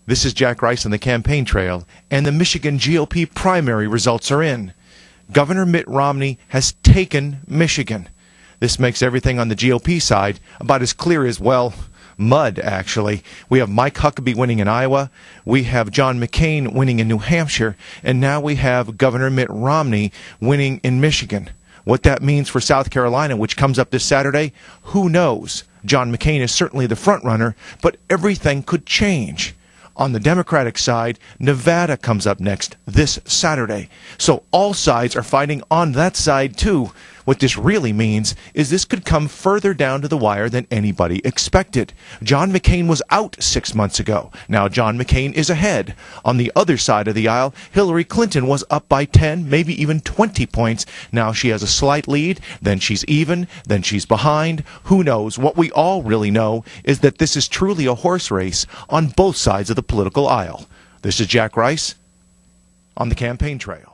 This is Jack Rice on the campaign trail, and the Michigan GOP primary results are in. Governor Mitt Romney has taken Michigan. This makes everything on the GOP side about as clear as, well, mud, actually. We have Mike Huckabee winning in Iowa, we have John McCain winning in New Hampshire, and now we have Governor Mitt Romney winning in Michigan. What that means for South Carolina, which comes up this Saturday, who knows? John McCain is certainly the front runner, but everything could change. On the Democratic side, Nevada comes up next this Saturday. So all sides are fighting on that side too. What this really means is this could come further down to the wire than anybody expected. John McCain was out 6 months ago. Now John McCain is ahead. On the other side of the aisle, Hillary Clinton was up by 10, maybe even 20 points. Now she has a slight lead, then she's even, then she's behind. Who knows? What we all really know is that this is truly a horse race on both sides of the political aisle. This is Jack Rice on the campaign trail.